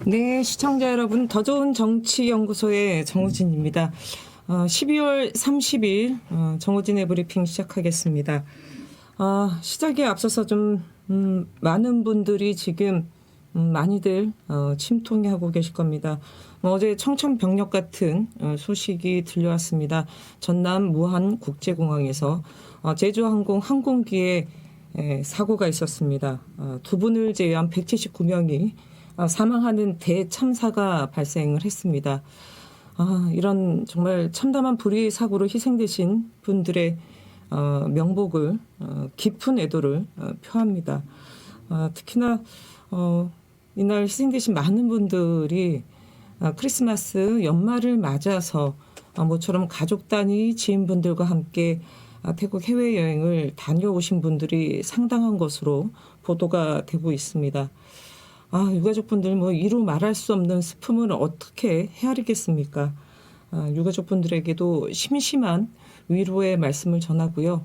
네, 시청자 여러분, 더 좋은 정치연구소의 정우진입니다. 12월 30일 정우진의 브리핑 시작하겠습니다. 시작에 앞서서 좀 많은 분들이 지금 많이들 침통해하고 계실 겁니다. 어제 청천벽력 같은 소식이 들려왔습니다. 전남 무한 국제공항에서 제주항공 항공기에 사고가 있었습니다. 두 분을 제외한 179명이 사망하는 대참사가 발생을 했습니다. 이런 정말 참담한 불의 사고로 희생되신 분들의 명복을 깊은 애도를 표합니다. 특히나 이날 희생되신 많은 분들이 크리스마스 연말을 맞아서 모처럼 가족 단위 지인분들과 함께 태국 해외여행을 다녀오신 분들이 상당한 것으로 보도가 되고 있습니다. 유가족분들 이루 말할 수 없는 슬픔을 어떻게 헤아리겠습니까? 유가족분들에게도 심심한 위로의 말씀을 전하고요.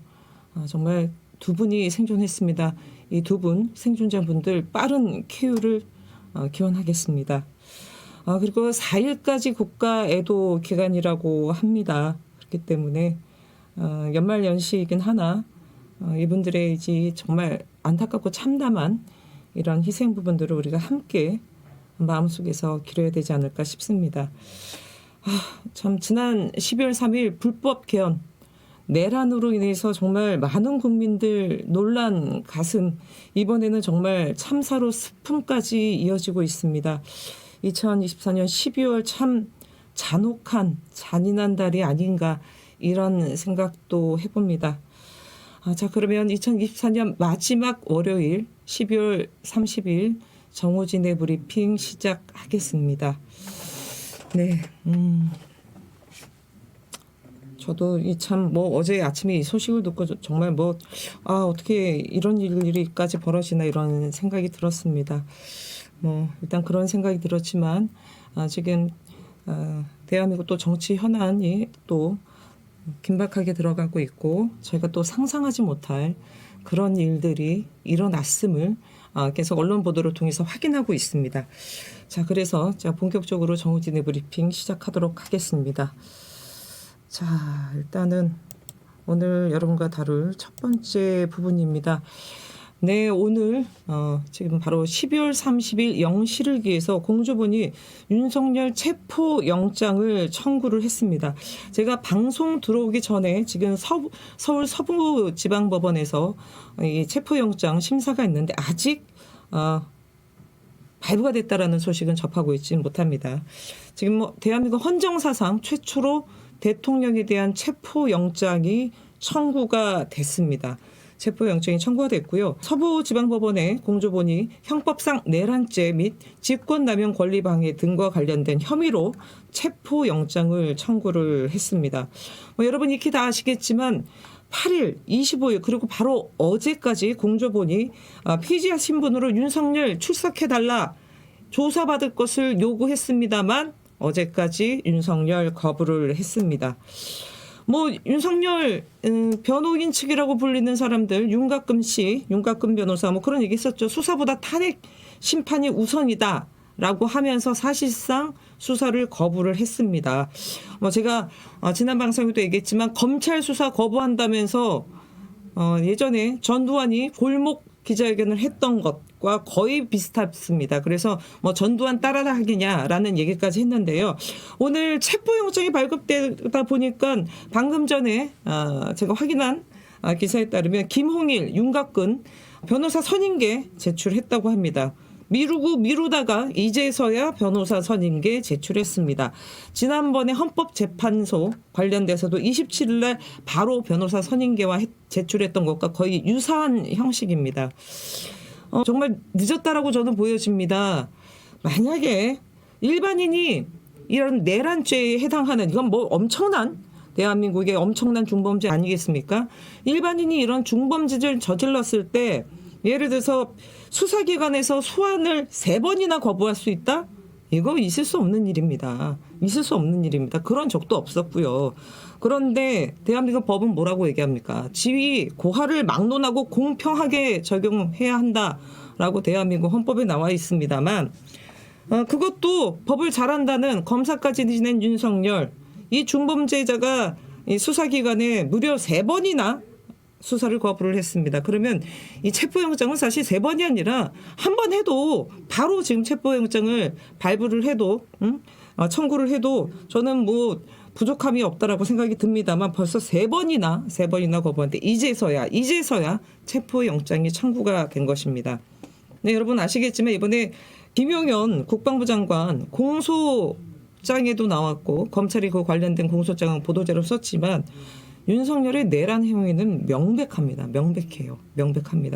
정말 두 분이 생존했습니다. 이 두 분 생존자분들 빠른 쾌유를 기원하겠습니다. 그리고 4일까지 국가 애도 기간이라고 합니다. 그렇기 때문에 연말 연시이긴 하나 이분들의 이제 정말 안타깝고 참담한 이런 희생 부분들을 우리가 함께 마음속에서 기려야 되지 않을까 싶습니다. 참 지난 12월 3일 불법 개헌 내란으로 인해서 정말 많은 국민들 놀란 가슴, 이번에는 정말 참사로 슬픔까지 이어지고 있습니다. 2024년 12월 참 잔혹한 잔인한 달이 아닌가 이런 생각도 해봅니다. 자, 그러면 2024년 마지막 월요일 12월 30일 정우진의 브리핑 시작하겠습니다. 네, 저도 어제 아침에 이 소식을 듣고 정말 어떻게 이런 일이까지 벌어지나 이런 생각이 들었습니다. 일단 그런 생각이 들었지만 지금 대한민국 또 정치 현안이 또 긴박하게 들어가고 있고 저희가 또 상상하지 못할 그런 일들이 일어났음을 계속 언론 보도를 통해서 확인하고 있습니다. 자, 그래서 제가 본격적으로 정우진의 브리핑 시작하도록 하겠습니다. 자, 일단은 오늘 여러분과 다룰 첫 번째 부분입니다. 네, 오늘 지금 바로 12월 30일 0시를 기해서 공주본이 윤석열 체포영장을 청구를 했습니다. 제가 방송 들어오기 전에 지금 서울 서부지방법원에서 이 체포영장 심사가 있는데 아직 발부가 됐다라는 소식은 접하고 있지 못합니다. 지금 대한민국 헌정사상 최초로 대통령에 대한 체포영장이 청구가 됐습니다. 체포영장이 청구가 됐고요. 서부지방법원의 공조본이 형법상 내란죄 및 직권남용 권리방해 등과 관련된 혐의로 체포영장을 청구를 했습니다. 여러분 익히 다 아시겠지만 8일, 25일 그리고 바로 어제까지 공조본이 피의자 신분으로 윤석열 출석해달라 조사받을 것을 요구했습니다만 어제까지 윤석열 거부를 했습니다. 윤석열 변호인 측이라고 불리는 사람들 윤곽금 씨, 윤곽금 변호사 그런 얘기 있었죠. 수사보다 탄핵 심판이 우선이다라고 하면서 사실상 수사를 거부를 했습니다. 제가 지난 방송에도 얘기했지만 검찰 수사 거부한다면서 예전에 전두환이 골목 기자회견을 했던 것과 거의 비슷했습니다. 그래서 전두환 따라하겠냐라는 얘기까지 했는데요. 오늘 체포영장이 발급되다 보니까 방금 전에 제가 확인한 기사에 따르면 김홍일, 윤곽근 변호사 선임계 제출했다고 합니다. 미루다가 이제서야 변호사 선임계 제출했습니다. 지난번에 헌법재판소 관련돼서도 27일 날 바로 변호사 선임계와 제출했던 것과 거의 유사한 형식입니다. 정말 늦었다라고 저는 보여집니다. 만약에 일반인이 이런 내란죄에 해당하는 이건 엄청난 대한민국의 엄청난 중범죄 아니겠습니까? 일반인이 이런 중범죄를 저질렀을 때 예를 들어서 수사기관에서 소환을 3번이나 거부할 수 있다? 이거 있을 수 없는 일입니다. 있을 수 없는 일입니다. 그런 적도 없었고요. 그런데 대한민국 법은 뭐라고 얘기합니까? 지위, 고하를 막론하고 공평하게 적용해야 한다라고 대한민국 헌법에 나와 있습니다만 그것도 법을 잘한다는 검사까지 지낸 윤석열, 이 중범죄자가 이 수사기관에 무려 3번이나 수사를 거부를 했습니다. 그러면 이 체포영장은 사실 3번이 아니라 한 번 해도 바로 지금 체포영장을 발부를 해도 청구를 해도 저는 뭐 부족함이 없다라고 생각이 듭니다만 벌써 3번이나 거부한데 이제서야 체포영장이 청구가 된 것입니다. 네, 여러분 아시겠지만 이번에 김용현 국방부 장관 공소장에도 나왔고 검찰이 그 관련된 공소장은 보도자료 썼지만 윤석열의 내란 행위는 명백합니다.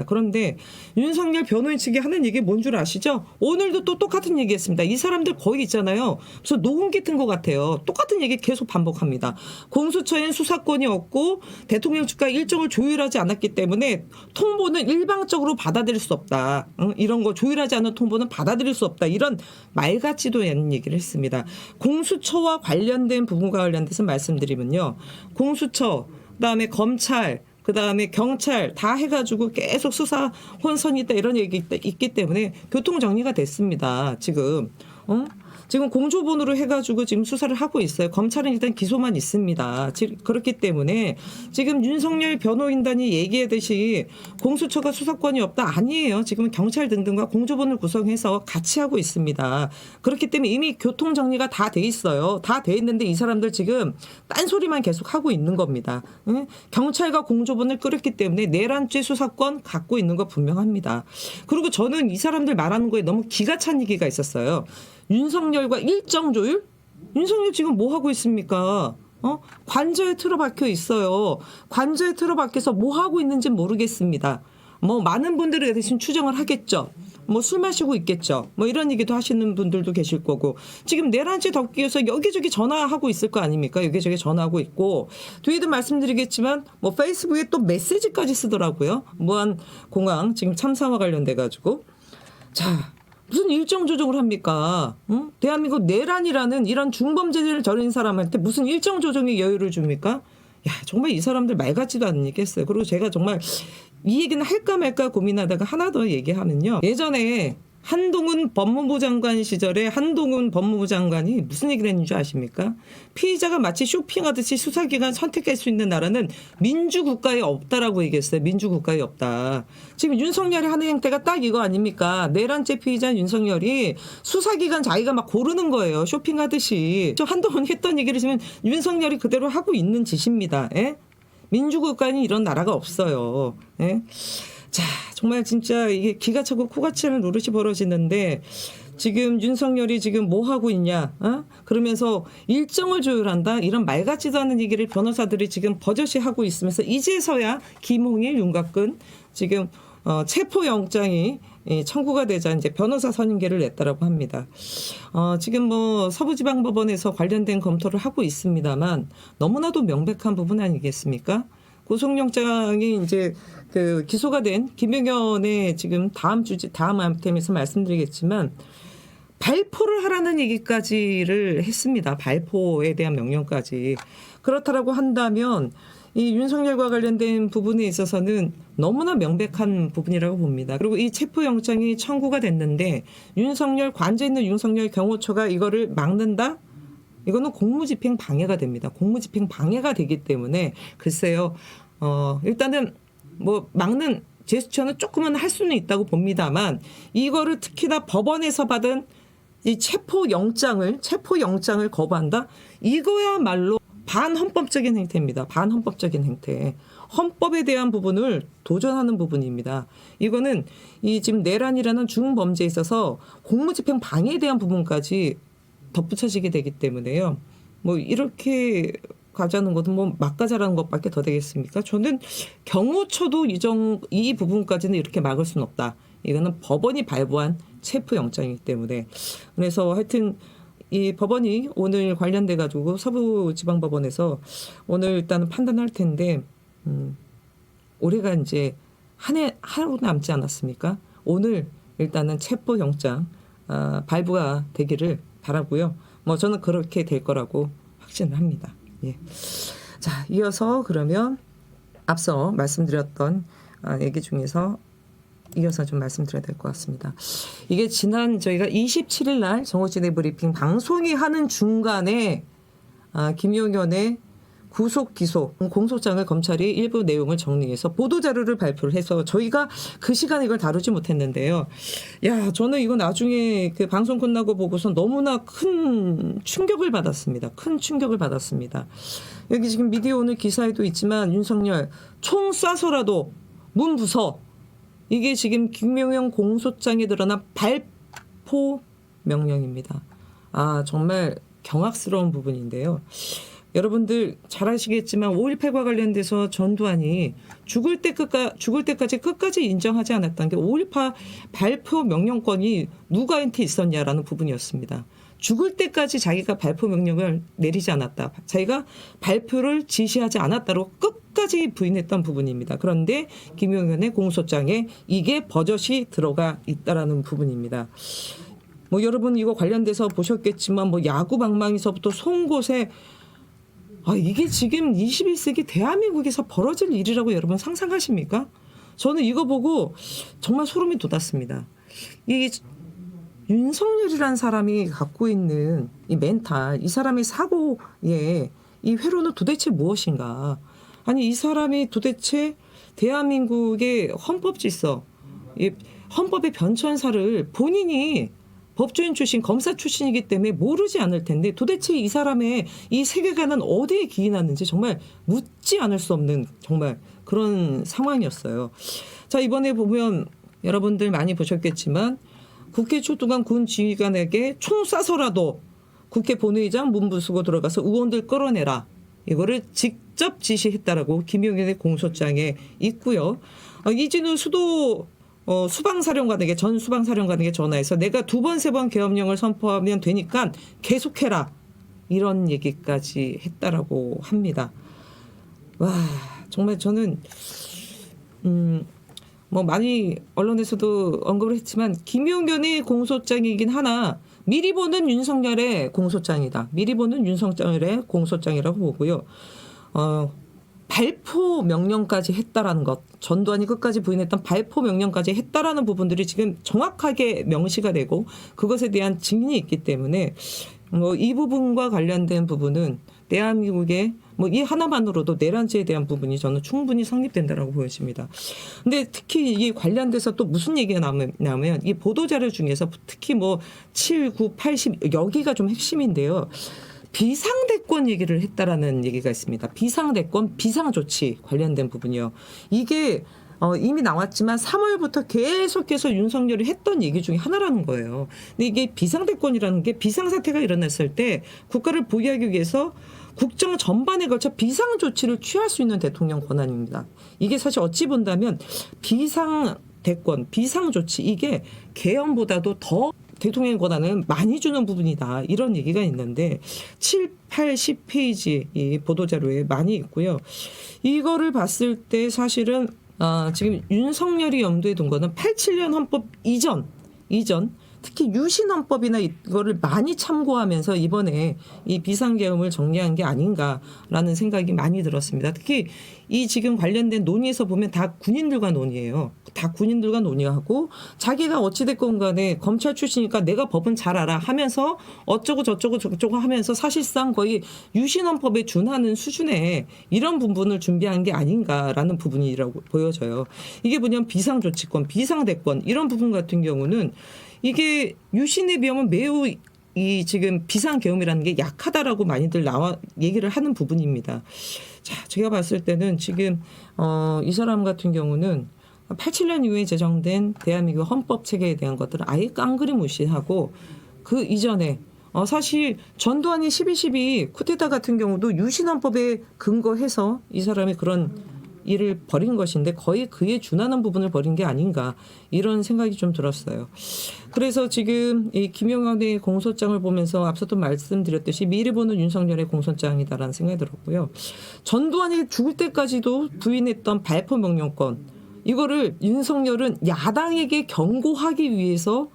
그런데 윤석열 변호인 측이 하는 얘기 뭔 줄 아시죠? 오늘도 또 똑같은 얘기했습니다. 이 사람들 거의 있잖아요. 그래서 녹음기 튼 것 같아요. 똑같은 얘기 계속 반복합니다. 공수처엔 수사권이 없고 대통령 측과 일정을 조율하지 않았기 때문에 통보는 일방적으로 받아들일 수 없다. 이런 거 조율하지 않은 통보는 받아들일 수 없다. 이런 말 같지도 않은 얘기를 했습니다. 공수처와 관련된 부분과 관련돼서 말씀드리면요. 공수처 그다음에 검찰, 그다음에 경찰 다 해가지고 계속 수사 혼선이 있다 이런 얘기 있기 때문에 교통 정리가 됐습니다. 지금 공조본으로 해가지고 지금 수사를 하고 있어요. 검찰은 일단 기소만 있습니다. 그렇기 때문에 지금 윤석열 변호인단이 얘기하듯이 공수처가 수사권이 없다 아니에요. 지금 경찰 등등과 공조본을 구성해서 같이 하고 있습니다. 그렇기 때문에 이미 교통 정리가 다 돼 있어요. 다 돼 있는데 이 사람들 지금 딴소리만 계속 하고 있는 겁니다. 경찰과 공조본을 꾸렸기 때문에 내란죄 수사권 갖고 있는 거 분명합니다. 그리고 저는 이 사람들 말하는 거에 너무 기가 찬 얘기가 있었어요. 윤석열과 일정 조율? 윤석열 지금 뭐 하고 있습니까? 관저에 틀어박혀 있어요. 관저에 틀어박혀서 뭐 하고 있는지 모르겠습니다. 뭐 많은 분들이 대신 추정을 하겠죠. 뭐 술 마시고 있겠죠. 뭐 이런 얘기도 하시는 분들도 계실 거고 지금 내란죄 덮기 위해서 여기저기 전화하고 있을 거 아닙니까? 여기저기 전화하고 있고 뒤에도 말씀드리겠지만 뭐 페이스북에 또 메시지까지 쓰더라고요. 무한공항 지금 참사와 관련돼 가지고 자 무슨 일정 조정을 합니까? 대한민국 내란이라는 이런 중범죄를 저지른 사람한테 무슨 일정 조정의 여유를 줍니까? 야 정말 이 사람들 말 같지도 않은 얘기 했어요. 그리고 제가 정말 이 얘기는 할까 말까 고민하다가 하나 더 얘기하면요. 예전에 한동훈 법무부 장관 시절에 한동훈 법무부 장관이 무슨 얘기를 했는지 아십니까? 피의자가 마치 쇼핑하듯이 수사기관 선택할 수 있는 나라는 민주국가에 없다라고 얘기했어요. 민주국가에 없다. 지금 윤석열이 하는 행태가 딱 이거 아닙니까? 내란죄 피의자 윤석열이 수사기관 자기가 막 고르는 거예요. 쇼핑하듯이. 저 한동훈이 했던 얘기를 지금 윤석열이 그대로 하고 있는 짓입니다. 예? 민주국가는 이런 나라가 없어요. 예? 자, 정말 진짜 이게 기가 차고 코가 차는 노릇이 벌어지는데 지금 윤석열이 지금 뭐 하고 있냐? 그러면서 일정을 조율한다? 이런 말 같지도 않은 얘기를 변호사들이 지금 버젓이 하고 있으면서 이제서야 김홍일, 윤곽근 지금 체포영장이 청구가 되자 이제 변호사 선임계를 냈다라고 합니다. 지금 뭐 서부지방법원에서 관련된 검토를 하고 있습니다만 너무나도 명백한 부분 아니겠습니까? 구속영장이 이제 그 기소가 된 김용현의 지금 다음 아이템에서 말씀드리겠지만 발포를 하라는 얘기까지를 했습니다. 발포에 대한 명령까지. 그렇다라고 한다면 이 윤석열과 관련된 부분에 있어서는 너무나 명백한 부분이라고 봅니다. 그리고 이 체포영장이 청구가 됐는데 윤석열 관저에 있는 윤석열 경호처가 이거를 막는다? 이거는 공무집행 방해가 됩니다. 공무집행 방해가 되기 때문에 글쎄요. 일단은 뭐 막는 제스처는 조금은 할 수는 있다고 봅니다만 이거를 특히나 법원에서 받은 이 체포영장을 거부한다? 이거야말로 반헌법적인 행태입니다. 반헌법적인 행태. 헌법에 대한 부분을 도전하는 부분입니다. 이거는 이 지금 내란이라는 중범죄에 있어서 공무집행 방해에 대한 부분까지 덧붙여지게 되기 때문에요. 뭐 이렇게 가자는 것은 뭐 막가자라는 것밖에 더 되겠습니까? 저는 경호처도 이 부분까지는 이렇게 막을 수는 없다. 이거는 법원이 발부한 체포영장이기 때문에. 그래서 하여튼 이 법원이 오늘 관련돼 가지고 서부지방법원에서 오늘 일단은 판단할 텐데 올해가 이제 하루 남지 않았습니까? 오늘 일단은 체포영장 발부가 되기를 바라고요. 뭐 저는 그렇게 될 거라고 확신을 합니다. 예. 자, 이어서 그러면 앞서 말씀드렸던 얘기 중에서 이어서 좀 말씀드려야 될 것 같습니다. 이게 지난 저희가 27일 날 정오진의 브리핑 방송이 하는 중간에 김용현의 구속 기소 공소장을 검찰이 일부 내용을 정리해서 보도자료를 발표를 해서 저희가 그 시간에 이걸 다루지 못했는데요. 야, 저는 이거 나중에 그 방송 끝나고 보고서 너무나 큰 충격을 받았습니다. 큰 충격을 받았습니다. 여기 지금 미디어 오늘 기사에도 있지만 윤석열 총 쏴서라도 문 부서, 이게 지금 김용현 공소장에 드러난 발포 명령입니다. 정말 경악스러운 부분인데요. 여러분들 잘 아시겠지만 5.18과 관련돼서 전두환이 죽을 때까지 끝까지 인정하지 않았던 게 5.18 발표 명령권이 누구한테 있었냐라는 부분이었습니다. 죽을 때까지 자기가 발표 명령을 내리지 않았다. 자기가 발표를 지시하지 않았다로 끝까지 부인했던 부분입니다. 그런데 김용현의 공소장에 이게 버젓이 들어가 있다라는 부분입니다. 여러분 이거 관련돼서 보셨겠지만 야구 방망이서부터 송곳에 이게 지금 21세기 대한민국에서 벌어질 일이라고 여러분 상상하십니까? 저는 이거 보고 정말 소름이 돋았습니다. 이 윤석열이라는 사람이 갖고 있는 이 멘탈, 이 사람의 사고의 이 회로는 도대체 무엇인가? 아니 이 사람이 도대체 대한민국의 헌법 질서, 이 헌법의 변천사를 본인이 법조인 출신, 검사 출신이기 때문에 모르지 않을 텐데 도대체 이 사람의 이 세계관은 어디에 기인하는지 정말 묻지 않을 수 없는 정말 그런 상황이었어요. 자, 이번에 보면 여러분들 많이 보셨겠지만 국회 출두한 군 지휘관에게 총 쏴서라도 국회 본회의장 문 부수고 들어가서 의원들 끌어내라. 이거를 직접 지시했다라고 김용현의 공소장에 있고요. 이진우 수방사령관에게 전 수방사령관에게 전화해서 내가 2번, 3번 계엄령을 선포하면 되니까 계속해라. 이런 얘기까지 했다라고 합니다. 와, 정말 저는 많이 언론에서도 언급을 했지만 김용현의 공소장이긴 하나 미리 보는 윤석열의 공소장이다. 미리 보는 윤석열의 공소장이라고 보고요. 발포 명령까지 했다라는 것, 전두환이 끝까지 부인했던 발포 명령까지 했다라는 부분들이 지금 정확하게 명시가 되고 그것에 대한 증인이 있기 때문에 이 부분과 관련된 부분은 대한민국의 이 하나만으로도 내란죄에 대한 부분이 저는 충분히 성립된다라고 보여집니다. 근데 특히 이 관련돼서 또 무슨 얘기가 나오면 이 보도자료 중에서 특히 7, 9, 80 여기가 좀 핵심인데요. 비상대권 얘기를 했다라는 얘기가 있습니다. 비상대권, 비상조치 관련된 부분이요. 이게 이미 나왔지만 3월부터 계속해서 윤석열이 했던 얘기 중에 하나라는 거예요. 근데 이게 비상대권이라는 게 비상사태가 일어났을 때 국가를 보위하기 위해서 국정 전반에 걸쳐 비상조치를 취할 수 있는 대통령 권한입니다. 이게 사실 어찌 본다면 비상대권, 비상조치 이게 계엄보다도 더 대통령의 권한을 많이 주는 부분이다. 이런 얘기가 있는데 7, 8, 10페이지 이 보도자료에 많이 있고요. 이거를 봤을 때 사실은 지금 윤석열이 염두에 둔 거는 87년 헌법 이전 특히 유신헌법이나 이거를 많이 참고하면서 이번에 이 비상계엄을 정리한 게 아닌가라는 생각이 많이 들었습니다. 특히 이 지금 관련된 논의에서 보면 다 군인들과 논의해요. 다 군인들과 논의하고 자기가 어찌됐건 간에 검찰 출신이니까 내가 법은 잘 알아 하면서 어쩌고 저쩌고 저쩌고 하면서 사실상 거의 유신헌법에 준하는 수준의 이런 부분을 준비한 게 아닌가라는 부분이라고 보여져요. 이게 뭐냐면 비상조치권, 비상대권 이런 부분 같은 경우는 이게 유신에 비하면 매우 이 지금 비상계엄이라는 게 약하다라고 많이들 얘기를 하는 부분입니다. 자, 제가 봤을 때는 지금 이 사람 같은 경우는 87년 이후에 제정된 대한민국 헌법 체계에 대한 것들을 아예 깡그리 무시하고 그 이전에 사실 전두환이 12.12 쿠데타 같은 경우도 유신헌법에 근거해서 이 사람이 그런 일을 벌인 것인데 거의 그에 준하는 부분을 벌인 게 아닌가 이런 생각이 좀 들었어요. 그래서 지금 이 김용현의 공소장을 보면서 앞서도 말씀드렸듯이 미리 보는 윤석열의 공소장이다라는 생각이 들었고요. 전두환이 죽을 때까지도 부인했던 발포 명령권 이거를 윤석열은 야당에게 경고하기 위해서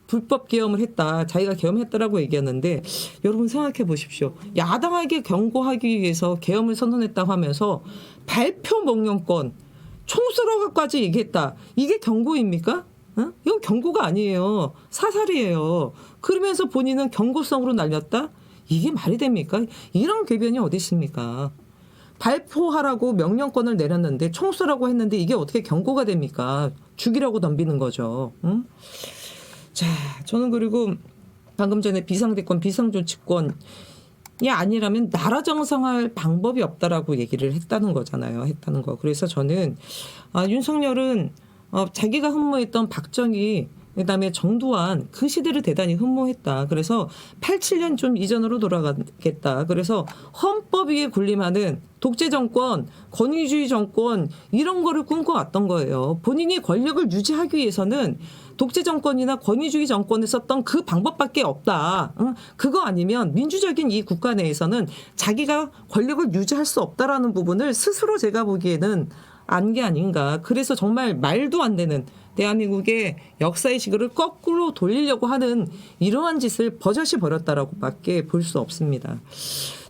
불법 계엄을 했다. 자기가 계엄했다라고 얘기하는데 여러분 생각해 보십시오. 야당에게 경고하기 위해서 계엄을 선언했다고 하면서 발표 명령권 총 쏘러가까지 얘기했다. 이게 경고입니까? 어? 이건 경고가 아니에요. 사살이에요. 그러면서 본인은 경고성으로 날렸다? 이게 말이 됩니까? 이런 궤변이 어디 있습니까? 발포하라고 명령권을 내렸는데 총 쏘라고 했는데 이게 어떻게 경고가 됩니까? 죽이라고 덤비는 거죠. 응? 자, 저는 그리고 방금 전에 비상대권, 비상조치권이 아니라면 나라 정상화할 방법이 없다라고 얘기를 했다는 거잖아요. 했다는 거. 그래서 저는 윤석열은 자기가 흠모했던 박정희 그다음에 정두환 그 시대를 대단히 흠모했다. 그래서 87년 좀 이전으로 돌아가겠다. 그래서 헌법 위에 군림하는 독재 정권, 권위주의 정권 이런 거를 꿈꿔왔던 거예요. 본인이 권력을 유지하기 위해서는 독재 정권이나 권위주의 정권에 썼던 그 방법밖에 없다. 그거 아니면 민주적인 이 국가 내에서는 자기가 권력을 유지할 수 없다라는 부분을 스스로 제가 보기에는 안 게 아닌가. 그래서 정말 말도 안 되는 대한민국의 역사의 시계를 거꾸로 돌리려고 하는 이러한 짓을 버젓이 벌였다라고밖에 볼 수 없습니다.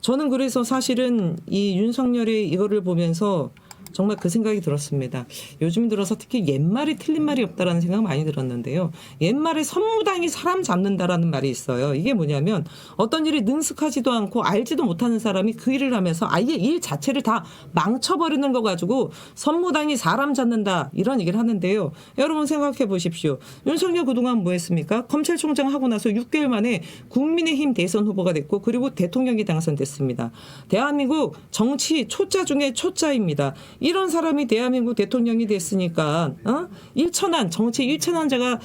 저는 그래서 사실은 이 윤석열의 이거를 보면서 정말 그 생각이 들었습니다. 요즘 들어서 특히 옛말이 틀린 말이 없다라는 생각 많이 들었는데요. 옛말에 선무당이 사람 잡는다라는 말이 있어요. 이게 뭐냐면 어떤 일이 능숙하지도 않고 알지도 못하는 사람이 그 일을 하면서 아예 일 자체를 다 망쳐버리는 거 가지고 선무당이 사람 잡는다 이런 얘기를 하는데요. 여러분 생각해 보십시오. 윤석열 그동안 뭐 했습니까? 검찰총장 하고 나서 6개월 만에 국민의힘 대선 후보가 됐고 그리고 대통령이 당선됐습니다. 대한민국 정치 초짜 중에 초짜입니다. 이런 사람이 대한민국 대통령이 됐으니까 일천한 정치 일천한자가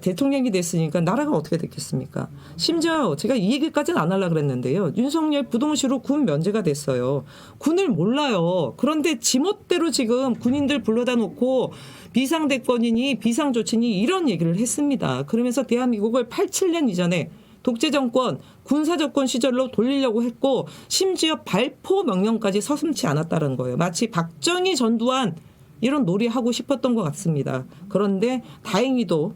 대통령이 됐으니까 나라가 어떻게 됐겠습니까? 심지어 제가 이 얘기까지는 안 하려고 그랬는데요. 윤석열 부동시로 군 면제가 됐어요. 군을 몰라요. 그런데 지멋대로 지금 군인들 불러다 놓고 비상대권이니 비상조치니 이런 얘기를 했습니다. 그러면서 대한민국을 87년 이전에 독재정권, 군사정권 시절로 돌리려고 했고 심지어 발포 명령까지 서슴지 않았다는 거예요. 마치 박정희 전두환 이런 놀이하고 싶었던 것 같습니다. 그런데 다행히도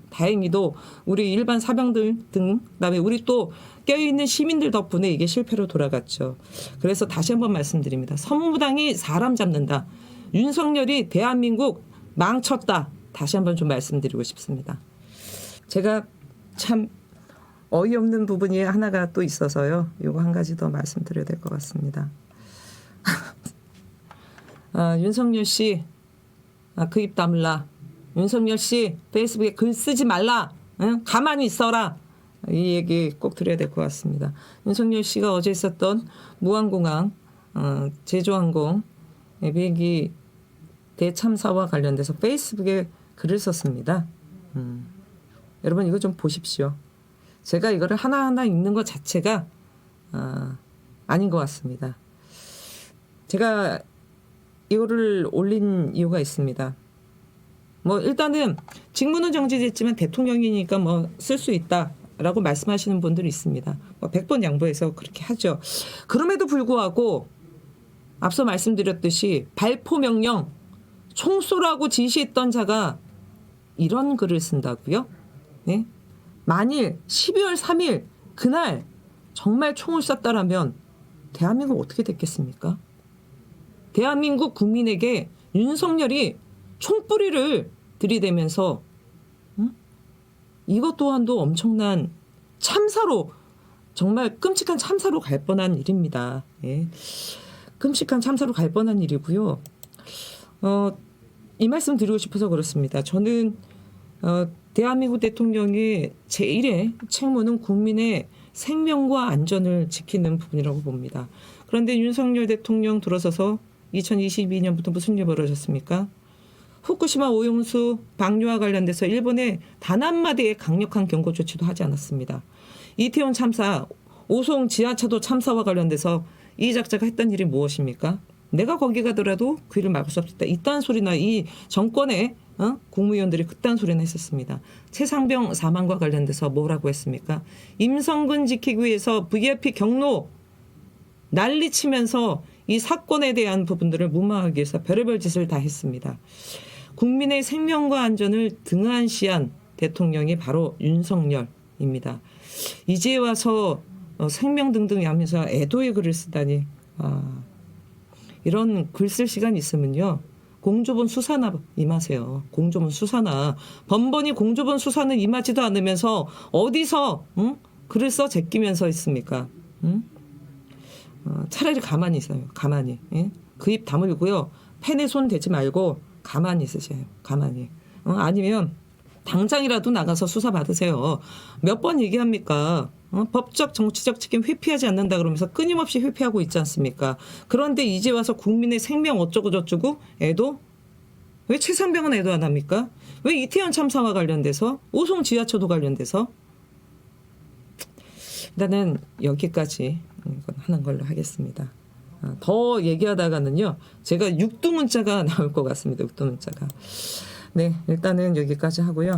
우리 일반 사병들 등 그다음에 우리 또 껴있는 시민들 덕분에 이게 실패로 돌아갔죠. 그래서 다시 한번 말씀드립니다. 선무당이 사람 잡는다. 윤석열이 대한민국 망쳤다. 다시 한번 좀 말씀드리고 싶습니다. 제가 참 어이없는 부분이 하나가 또 있어서요. 이거 한 가지 더 말씀드려야 될 것 같습니다. 윤석열 씨, 그 입 다물라. 윤석열 씨, 페이스북에 글 쓰지 말라. 응? 가만히 있어라. 이 얘기 꼭 드려야 될 것 같습니다. 윤석열 씨가 어제 있었던 무항공항, 제주항공 비행기 대참사와 관련돼서 페이스북에 글을 썼습니다. 여러분 이거 좀 보십시오. 제가 이거를 하나하나 읽는 것 자체가 아닌 것 같습니다. 제가 이거를 올린 이유가 있습니다. 뭐 일단은 직무는 정지됐지만 대통령이니까 뭐 쓸 수 있다라고 말씀하시는 분들이 있습니다. 뭐 100번 양보해서 그렇게 하죠. 그럼에도 불구하고 앞서 말씀드렸듯이 발포 명령 총 쏘라고 지시했던 자가 이런 글을 쓴다고요? 네? 만일 12월 3일 그날 정말 총을 쐈다라면 대한민국 어떻게 됐겠습니까? 대한민국 국민에게 윤석열이 총뿌리를 들이대면서 이것 또한도 엄청난 참사로 정말 끔찍한 참사로 갈 뻔한 일입니다. 예. 끔찍한 참사로 갈 뻔한 일이고요. 이 말씀 드리고 싶어서 그렇습니다. 저는 대한민국 대통령의 제1의 책무는 국민의 생명과 안전을 지키는 부분이라고 봅니다. 그런데 윤석열 대통령 들어서서 2022년부터 무슨 일이 벌어졌습니까? 후쿠시마 오염수 방류와 관련돼서 일본에 단 한마디의 강력한 경고 조치도 하지 않았습니다. 이태원 참사, 오송 지하차도 참사와 관련돼서 이 작자가 했던 일이 무엇입니까? 내가 거기 가더라도 귀를 막을 수 없다. 이딴 소리나 이 정권의 국무위원들이 그딴 소리나 했었습니다. 최상병 사망과 관련돼서 뭐라고 했습니까? 임성근 지키기 위해서 VIP 경로 난리치면서 이 사건에 대한 부분들을 무마하기 위해서 별의별 짓을 다 했습니다. 국민의 생명과 안전을 등한시한 대통령이 바로 윤석열입니다. 이제 와서 생명 등등 하면서 애도의 글을 쓰다니 이런 글 쓸 시간 있으면요. 공조본 수사나 임하세요. 공조본 수사나. 번번이 공조본 수사는 임하지도 않으면서 어디서 글을 써 제끼면서 있습니까? 차라리 가만히 있어요. 가만히. 예? 그 입 다물고요. 펜에 손 대지 말고 가만히 있으세요. 가만히. 아니면 당장이라도 나가서 수사 받으세요. 몇 번 얘기합니까? 법적 정치적 책임 회피하지 않는다 그러면서 끊임없이 회피하고 있지 않습니까? 그런데 이제 와서 국민의 생명 어쩌고 저쩌고 애도 왜 최상병은 애도 안 합니까? 왜 이태원 참사와 관련돼서 오송 지하철도 관련돼서 일단은 여기까지 하는 걸로 하겠습니다. 더 얘기하다가는요 제가 육두문자가 나올 것 같습니다. 육두문자가. 네, 일단은 여기까지 하고요.